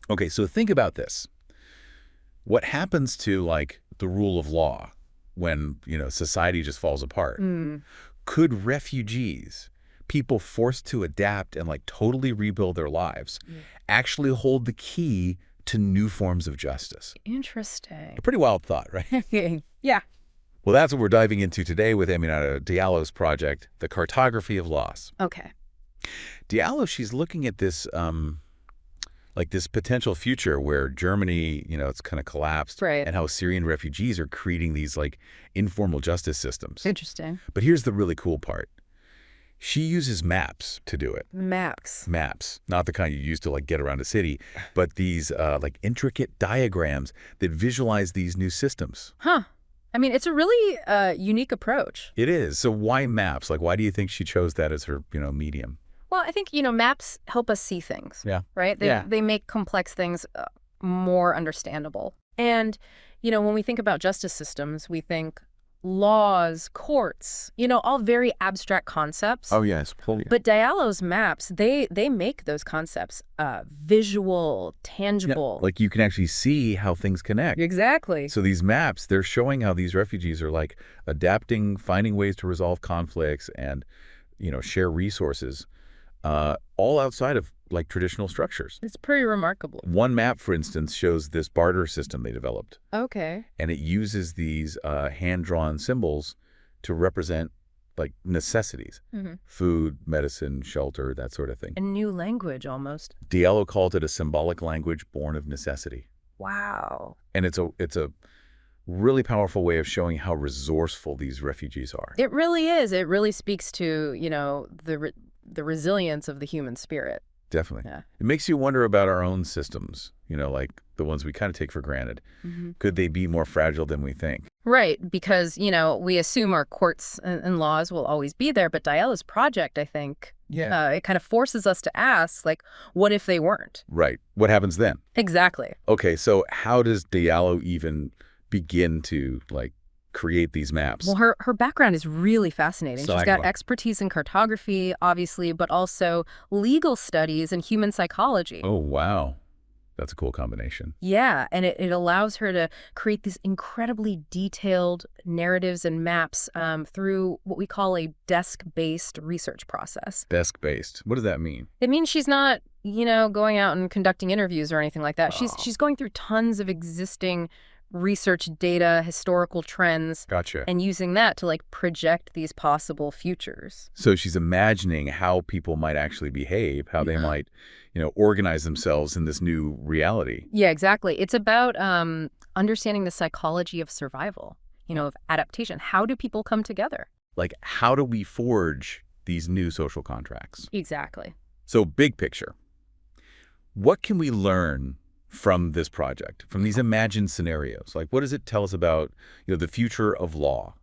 Okay, so think about this. What happens to, like, the rule of law when, society just falls apart? Could refugees, people forced to adapt and, like, totally rebuild their lives, actually hold the key to new forms of justice? Interesting. A pretty wild thought, right? Yeah. Well, that's what we're diving into today with Aminata Diallo's project, The Cartography of Loss. Okay. Diallo, she's looking at this, like this potential future where Germany, it's kind of collapsed. Right. And how Syrian refugees are creating these, like, informal justice systems. Interesting. But here's the really cool part. She uses maps to do it. Maps. Maps, not the kind you use to, like, get around a city, but these like intricate diagrams that visualize these new systems. Huh. I mean, it's a really unique approach. It is. So why maps? Like, why do you think she chose that as her, medium? Well, I think, maps help us see things. Yeah. Right? They make complex things more understandable. And, when we think about justice systems, we think laws, courts, all very abstract concepts. Oh, yes. But Diallo's maps, they make those concepts visual, tangible. Yeah, like you can actually see how things connect. Exactly. So these maps, they're showing how these refugees are, like, adapting, finding ways to resolve conflicts and, share resources, all outside of, like, traditional structures. It's pretty remarkable. One map, for instance, shows this barter system they developed. Okay. And it uses these hand-drawn symbols to represent, like, necessities. Food, medicine, shelter, that sort of thing. A new language, almost. Diallo called it a symbolic language born of necessity. Wow. And it's a really powerful way of showing how resourceful these refugees are. It really is. It really speaks to, the resilience of the human spirit. Definitely. Yeah. It makes you wonder about our own systems, like the ones we kind of take for granted. Could they be more fragile than we think? Right, because, we assume our courts and laws will always be there, but Diallo's project, I think, it kind of forces us to ask, like, what if they weren't? Right. What happens then? Exactly. Okay, so how does Diallo even begin to, like, create these maps? Well, her background is really fascinating. She's got expertise in cartography, obviously, but also legal studies and human psychology. Oh, wow. That's a cool combination. Yeah, and it allows her to create these incredibly detailed narratives and maps through what we call a desk-based research process. Desk-based. What does that mean? It means she's not, going out and conducting interviews or anything like that. Oh. She's going through tons of existing research data, historical trends. Gotcha. And using that to, like, project these possible futures. So she's imagining how people might actually behave, how they might, organize themselves in this new reality. Yeah, exactly. It's about understanding the psychology of survival, of adaptation. How do people come together? Like, how do we forge these new social contracts? Exactly. So big picture, what can we learn from this project, from these imagined scenarios? Like, what does it tell us about, the future of law,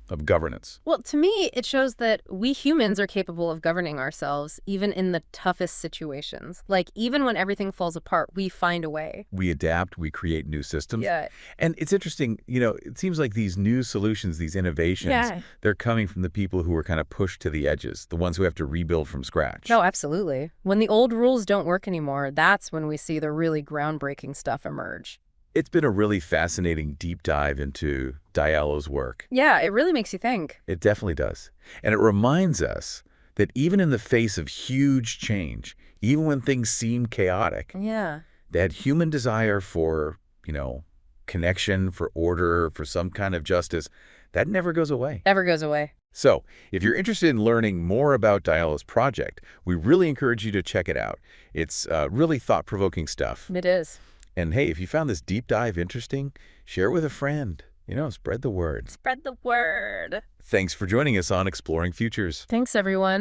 of governance? Well, to me, it shows that we humans are capable of governing ourselves, even in the toughest situations. Like, even when everything falls apart, we find a way. We adapt, we create new systems. Yeah. And it's interesting, it seems like these new solutions, these innovations, they're coming from the people who are kind of pushed to the edges, the ones who have to rebuild from scratch. No, absolutely. When the old rules don't work anymore, that's when we see the really groundbreaking stuff emerge. It's been a really fascinating deep dive into Diallo's work. Yeah, it really makes you think. It definitely does. And it reminds us that even in the face of huge change, even when things seem chaotic, that human desire for, connection, for order, for some kind of justice, that never goes away. Never goes away. So if you're interested in learning more about Diallo's project, we really encourage you to check it out. It's really thought-provoking stuff. It is. And hey, if you found this deep dive interesting, share it with a friend. Spread the word. Spread the word. Thanks for joining us on Exploring Futures. Thanks, everyone.